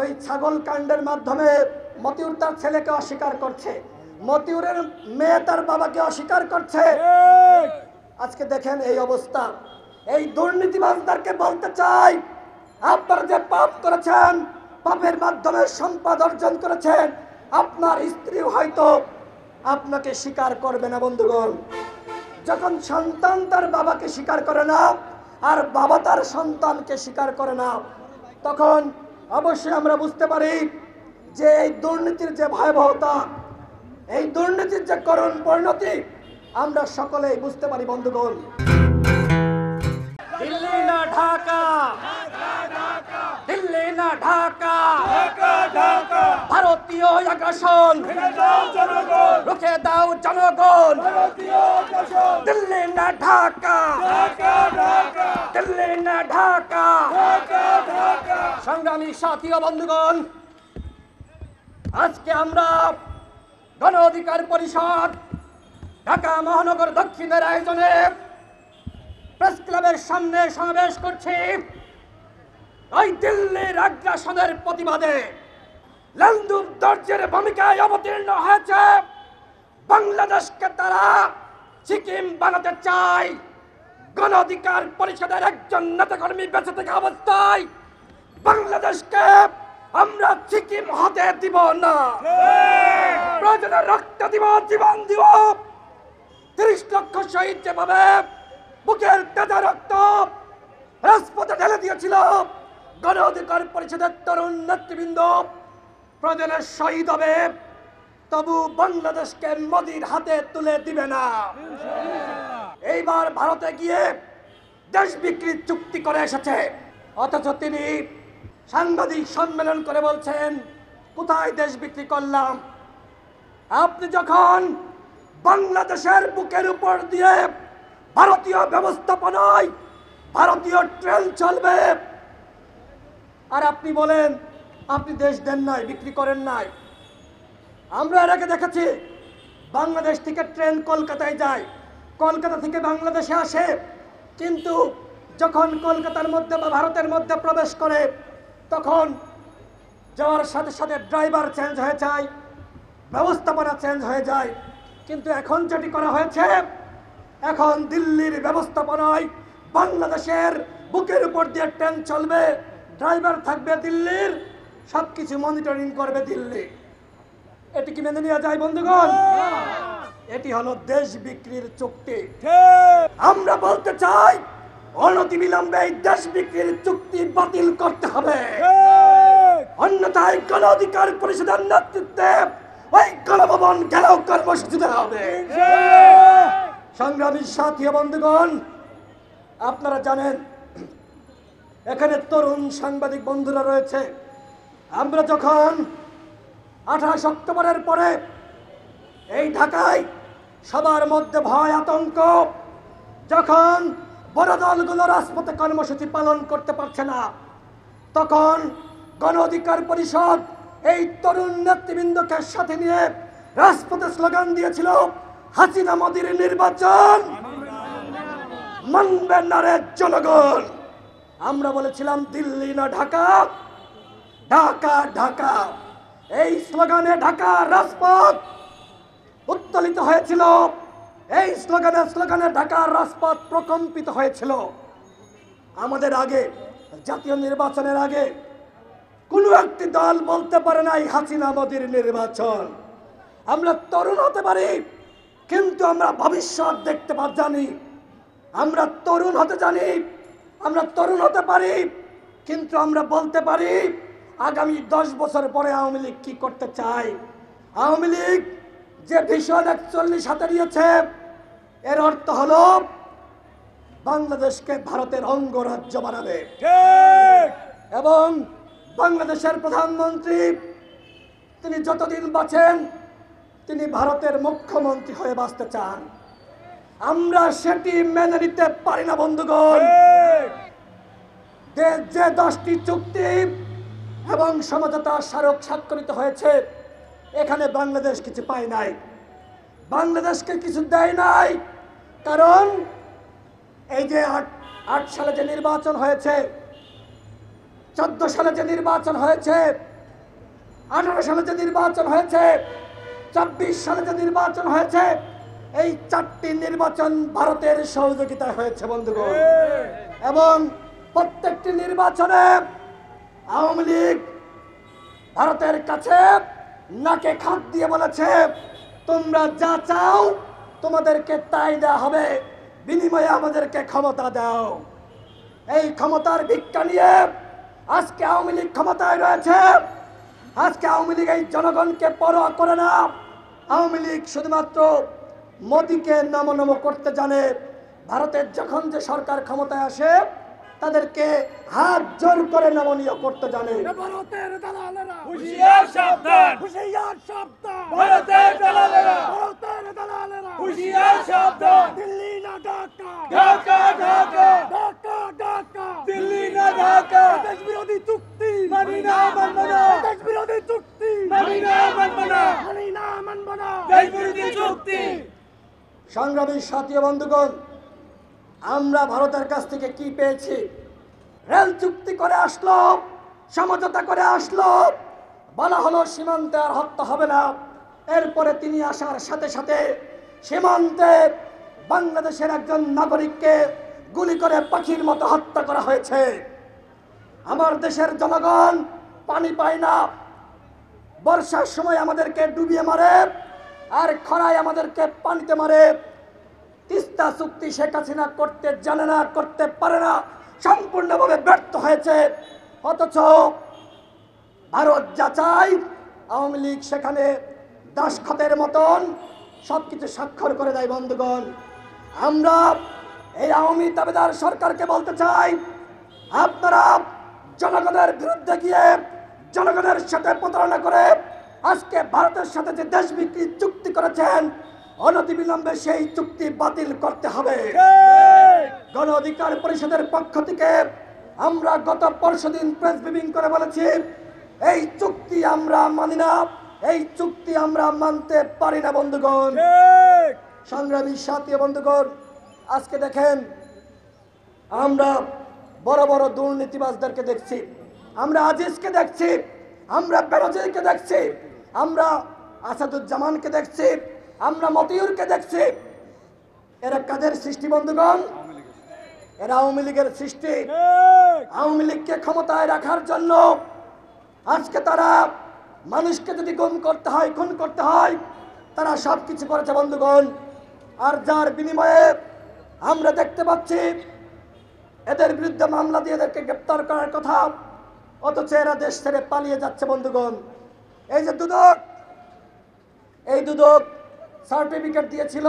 ওই ছাগল কাণ্ডের মাধ্যমে মতিউর তার ছেলেকে অস্বীকার করছে, মতিউরের মেয়ে তার বাবাকে অস্বীকার করছে। আজকে দেখেন এই অবস্থা। এই দুর্নীতিবাজদেরকে বলতে চাই, আপনারা যে পাপ করেছেন, পাপের মাধ্যমে সম্পদ অর্জন করেছেন, আপনার স্ত্রী হয়তো আপনাকে স্বীকার করবে না। বন্ধুগণ, যখন সন্তান তার বাবাকে স্বীকার করে না আর বাবা তার সন্তানকে স্বীকার করে না, তখন অবশ্যই আমরা বুঝতে পারি যে এই দুর্নীতির যে ভয়াবহতা, এই দুর্নীতির যে করুণ পরিণতি আমরা সকলেই বুঝতে পারি। বন্ধুগণ, দিল্লি না ঢাকা, দিল্লি না ঢাকা, ভারতীয় আগ্রাসন রুখে দাও জনগণ। দিল্লি না ঢাকা, দিল্লি না ঢাকা। সংগ্রামী সাথী ও বন্ধুগণ, আজকে আমরা গণ অধিকার পরিষদ ঢাকা মহানগর দক্ষিণের আয়োজনে প্রেস ক্লাবের সামনে সমাবেশ করছি। ওই দিল্লির আগ্রাসনের প্রতিবাদে লেন্দুর দর্জের ভূমিকায় অবতীর্ণ হয়েছে। বাংলাদেশকে তারা সিকিম বানাতে চায়। গণ অধিকার পরিষদের একজন নেতাকর্মী বেঁচে থাকা অবস্থায় বাংলাদেশকে আমরা সিকিম হতে দিব না। প্রয়োজনে রক্ত দিব, জীবন দিব। ৩০ লক্ষ শহীদ যেভাবে বুকের তাজা রক্ত রাজপথে ঢেলে দিয়েছিল, গণ অধিকার পরিষদের তরুণ নেতৃবৃন্দ প্রয়োজনে শহীদ হবে, তবু বাংলাদেশকে মোদির হাতে তুলে দিবে না। এইবার ভারতে গিয়ে দেশ বিক্রির চুক্তি করে এসেছে, অথচ তিনি সাংবাদিক সম্মেলন করে বলছেন, কোথায় দেশ বিক্রি করলাম? আপনি যখন বাংলাদেশের বুকের উপর দিয়ে ভারতীয় ব্যবস্থাপনায় ভারতীয় ট্রেন চলবে, আর আপনি বলেন আপনি দেশ দেন নাই, বিক্রি করেন নাই। আমরা এর আগে দেখেছি বাংলাদেশ থেকে ট্রেন কলকাতায় যায়, কলকাতা থেকে বাংলাদেশে আসে, কিন্তু যখন কলকাতার মধ্যে বা ভারতের মধ্যে প্রবেশ করে তখন যাওয়ার সাথে সাথে ড্রাইভার চেঞ্জ হয়ে যায়, ব্যবস্থাপনা চেঞ্জ হয়ে যায়। কিন্তু এখন যেটি করা হয়েছে, এখন দিল্লির ব্যবস্থাপনায় বাংলাদেশের বুকের উপর দিয়ে ট্রেন চলবে, ড্রাইভার থাকবে দিল্লির, সবকিছু মনিটরিং করবে দিল্লি। এটি কি মেনে নেওয়া যায় বন্ধুগণ? এটি হলো দেশ বিক্রির চুক্তি। আমরা বলতে চাই, অনতিবিলম্বে এই দেশ বিক্রির চুক্তি বাতিল করতে হবে, অন্যথায় গণ অধিকার পরিষদের নেতৃত্বে ওই গণভবন ঘেরাও কর্মসূচি দেওয়া হবে। সংগ্রামী সাথী বন্ধুগণ, আপনারা জানেন এখানে তরুণ সাংবাদিক বন্ধুরা রয়েছে। আমরা যখন 28 অক্টোবরের পরে এই ঢাকায় সবার মধ্যে ভয় আতঙ্ক, যখন বড় দলগুলো রাজপথে কর্মসূচি পালন করতে পারছে না, তখন গণ অধিকার পরিষদ এই তরুণ নেতৃবৃন্দকে সাথে নিয়ে রাজপথে স্লোগান দিয়েছিল, হাসিনা মোদির নির্বাচন মানবে না রে জনগণ। আমরা বলেছিলাম দিল্লি না ঢাকা, ঢাকা ঢাকা। এই স্লোগানে ঢাকা রাজপথ উত্তোলিত হয়েছিল, এই স্লোগানে ঢাকার রাজপথ প্রকম্পিত হয়েছিল। আমাদের আগে, জাতীয় নির্বাচনের আগে কোন একটি দল বলতে পারে নাই হাসিনা মোদির নির্বাচন। আমরা তরুণ হতে পারি, কিন্তু আমরা ভবিষ্যৎ দেখতে জানি। আমরা তরুণ হতে জানি, আমরা তরুণ হতে পারি, কিন্তু আমরা বলতে পারি আগামী 10 বছর পরে আওয়ামী লীগ কি করতে চায়। আওয়ামী লীগ যে ভীষণ 41 হাতে নিয়েছে, এর অর্থ হলো বাংলাদেশকে ভারতের অঙ্গরাজ্য বানাবে, এবং বাংলাদেশের প্রধানমন্ত্রী তিনি যতদিন বাঁচেন তিনি ভারতের মুখ্যমন্ত্রী হয়ে বাঁচতে চান। আমরা সেটি মেনে নিতে পারি না বন্ধুগণ। যে 10টি চুক্তি এবং সমঝোতা স্মারক স্বাক্ষরিত হয়েছে, এখানে বাংলাদেশ কিছু পায় নাই, বাংলাদেশকে কিছু দেয় নাই। কারণ এই যে 8 সালে যে নির্বাচন হয়েছে, 14 সালে যে নির্বাচন হয়েছে, 18 সালে যে নির্বাচন হয়েছে, 24 সালে যে নির্বাচন হয়েছে, এই 4টি নির্বাচন ভারতের সহযোগিতায় হয়েছে বন্ধুগণ। এবং প্রত্যেকটি নির্বাচনে আওয়ামী লীগ ভারতের কাছে নাকে খাত দিয়ে বলেছে, তোমরা যা চাও তোমাদেরকে তাই দেওয়া হবে, বিনিময়ে আমাদেরকে ক্ষমতা দাও। এই ক্ষমতার ভিক্ষা নিয়ে আজকে আওয়ামী লীগ ক্ষমতায় রয়েছে। আজকে আওয়ামী লীগ এই জনগণকে পরোয়া করে না। আওয়ামী লীগ শুধুমাত্র মোদিকে নমনম করতে জানে। ভারতের যখন যে সরকার ক্ষমতায় আসে তাদেরকে হাত জোর করে নমনীয় করতে জানে। ভারতের দালালেরা হুঁশিয়ার সাবধান, হুঁশিয়ার সাবধান, ভারতের দালালেরা ভারতের দালালেরা হুঁশিয়ার সাবধান, দিল্লি না ঢাকা, ঢাকা ঢাকা, ঢাকা ঢাকা, দিল্লি না ঢাকা, দেশ বিরোধী চুক্তি মানি না মানব না, দেশ বিরোধী চুক্তি মানি না মানব না, মানি না মানব না, দেশ বিরোধী চুক্তি। সংগ্রামী সাথী ও বন্ধুগণ, আমরা ভারতের কাছ থেকে কি পেয়েছি? রেল চুক্তি করে আসলো, সমঝোতা করে আসলো, বলা হলো সীমান্তে আর হত্যা হবে না। এরপরে তিনি আসার সাথে সাথে সীমান্তে বাংলাদেশের একজন নাগরিককে গুলি করে পাখির মতো হত্যা করা হয়েছে। আমার দেশের জনগণ পানি পায় না। বর্ষার সময় আমাদেরকে ডুবিয়ে মারে, আর খরায় আমাদেরকে পানিতে মারে। তিস্তা চুক্তি শেখ হাসিনা করতে জানে না, করতে পারে না, সম্পূর্ণভাবে ব্যর্থ হয়েছে। অথচ ভারত যা চায় আওয়ামী লীগ সেখানে দাসখতের মতন সবকিছু স্বাক্ষর করে দেয়। বন্ধুগণ, আমরা এই আওয়ামী দাবিদার সরকারকে বলতে চাই, আপনারা জনগণের বিরুদ্ধে গিয়ে জনগণের সাথে প্রতারণা করে আজকে ভারতের সাথে যে দেশ বিক্রি চুক্তি করেছেন, অনতিবিলম্বে সেই চুক্তি বাতিল করতে হবে। গণ অধিকার পরিষদের পক্ষ থেকে আমরা গত পরশুদিন প্রেস ব্রিফিং করে বলেছি, এই চুক্তি আমরা মানি না, এই চুক্তি আমরা মানতে পারি না। বন্ধুগণ, সংগ্রামী সাথী বন্ধুগণ, আজকে দেখেন আমরা বড় বড় দুর্নীতিবাজদেরকে দেখছি, আমরা আজিজকে দেখছি, আমরা বেনজিরকে দেখছি, আমরা আসাদুজ্জামানকে দেখছি, আমরা মতিউরকে দেখছি। এরা কাদের সৃষ্টি বন্ধুগণ? এরা আওয়ামী লীগের সৃষ্টি। আওয়ামী লীগকে ক্ষমতায় রাখার জন্য আজকে তারা মানুষকে যদি গুম করতে হয়, খুন করতে হয়, তারা সব কিছু করেছে বন্ধুগণ। আর যার বিনিময়ে আমরা দেখতে পাচ্ছি এদের বিরুদ্ধে মামলা দিয়ে এদেরকে গ্রেপ্তার করার কথা, অথচ এরা দেশ ছেড়ে পালিয়ে যাচ্ছে বন্ধুগণ। এই যে দুদক, এই দুদক সার্টিফিকেট দিয়েছিল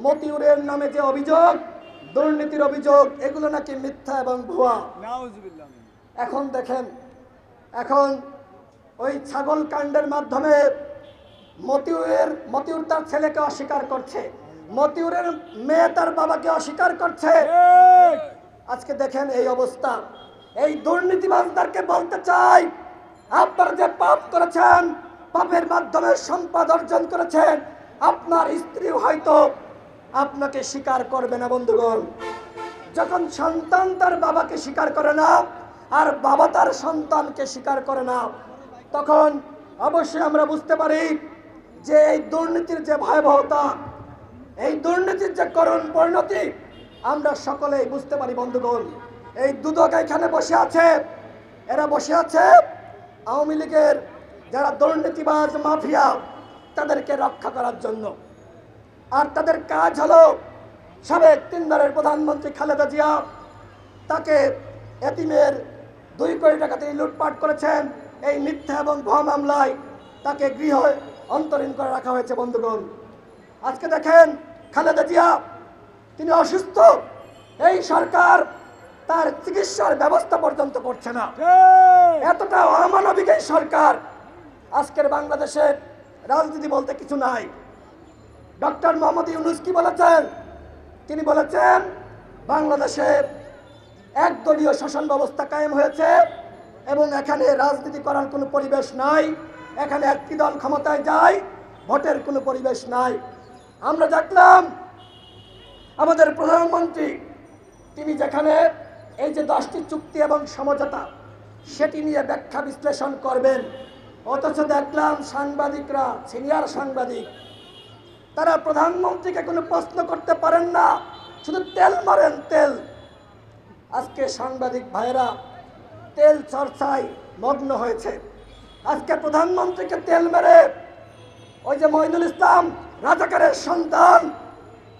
মতিউরের নামে যে অভিযোগ, দুর্নীতির অভিযোগ, এগুলো নাকি মিথ্যা এবং ভুয়া। এখন দেখেন, এখন ওই ছাগল কাণ্ডের মাধ্যমে মতিউর তার ছেলেকে অস্বীকার করছে, মতিউরের মেয়ে তার বাবাকে অস্বীকার করছে। আজকে দেখেন এই অবস্থা। এই দুর্নীতিবাজদেরকে বলতে চাই, আপনারা যে পাপ করেছেন, পাপের মাধ্যমে সম্পদ অর্জন করেছেন, আপনার স্ত্রী হয়তো আপনাকে স্বীকার করবে না। বন্ধুগণ, যখন সন্তান তার বাবাকে স্বীকার করে না আর বাবা তার সন্তানকে স্বীকার করে না, তখন অবশ্যই আমরা বুঝতে পারি যে এই দুর্নীতির যে ভয়াবহতা, এই দুর্নীতির যে করুণ পরিণতি আমরা সকলেই বুঝতে পারি। বন্ধুগণ, এই দুদক এখানে বসে আছে, এরা বসে আছে আওয়ামী লীগের যারা দুর্নীতিবাজ মাফিয়া তাদেরকে রক্ষা করার জন্য। আর তাদের কাজ হলো সাবেক 3 বারের প্রধানমন্ত্রী খালেদা জিয়া, তাকে এতিমের 2 কোটি টাকা তিনি লুটপাট করেছেন, এই মিথ্যা এবং ভুয়া মামলায় তাকে গৃহ অন্তরীণ করে রাখা হয়েছে। বন্ধুগণ, আজকে দেখেন খালেদা জিয়া তিনি অসুস্থ, এই সরকার তার চিকিৎসার ব্যবস্থা পর্যন্ত করছে না। এতটা অমানবিক এই সরকার। আজকের বাংলাদেশে রাজনীতি বলতে কিছু নাই। ডক্টর মোহাম্মদ ইউনূস কি বলেছেন? তিনি বলেছেন বাংলাদেশে একদলীয় শাসন ব্যবস্থা কায়েম হয়েছে এবং এখানে রাজনীতি করার কোনো পরিবেশ নাই, এখানে একটি দল ক্ষমতায় যায়, ভোটের কোনো পরিবেশ নাই। আমরা দেখলাম আমাদের প্রধানমন্ত্রী তিনি যেখানে এই যে 10টি চুক্তি এবং সমঝোতা সেটি নিয়ে ব্যাখ্যা বিশ্লেষণ করবেন, অথচ দেখলাম সাংবাদিকরা, সিনিয়র সাংবাদিক, তারা প্রধানমন্ত্রীকে কোনো প্রশ্ন করতে পারেন না, শুধু তেল মারেন, তেল। আজকে সাংবাদিক ভাইয়েরা তেল চর্চায় মগ্ন হয়েছে। আজকে প্রধানমন্ত্রীকে তেল মেরে ওই যে মঈনুল ইসলাম রাজাকারের সন্তান,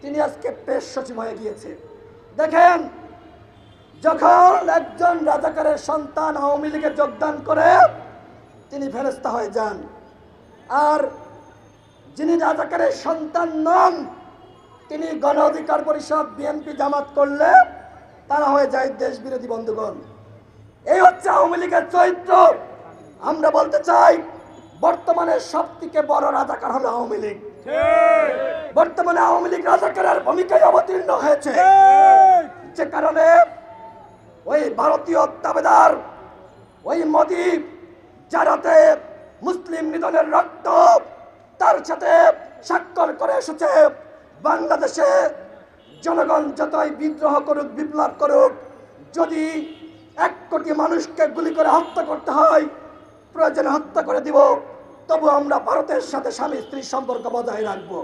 তিনি আজকে প্রেস সচিব হয়ে গিয়েছে। দেখেন, যখন একজন রাজাকারের সন্তান আওয়ামী লীগে যোগদান করে তিনি ফেরেশতা হয়ে যান, আর যিনি রাজাকারের সন্তান নন তিনি গণ অধিকার পরিষদ, বিএনপি, জামাত করলে তারা হয়ে যায় দেশ বিরোধী। বন্ধুগণ, এই হচ্ছে আওয়ামী লীগের চরিত্র। আমরা বলতে চাই, বর্তমানে সবথেকে বড় রাজাকার হলো আওয়ামী লীগ। বর্তমানে আওয়ামী লীগ রাজাকারের ভূমিকায় অবতীর্ণ হয়েছে, যে কারণে ওই ভারতীয় দাবেদার, ওই মোদি যারাতে মুসলিম নিধনের রক্ত তার সাথে স্বাক্ষর করে এসেছে, বাংলাদেশে জনগণ যতই বিদ্রোহ করুক, বিপ্লব করুক, যদি 1 কোটি মানুষকে গুলি করে হত্যা করতে হয়, প্রয়োজনে হত্যা করে দিব, তবু আমরা ভারতের সাথে স্বামী স্ত্রীর সম্পর্ক বজায় রাখবো।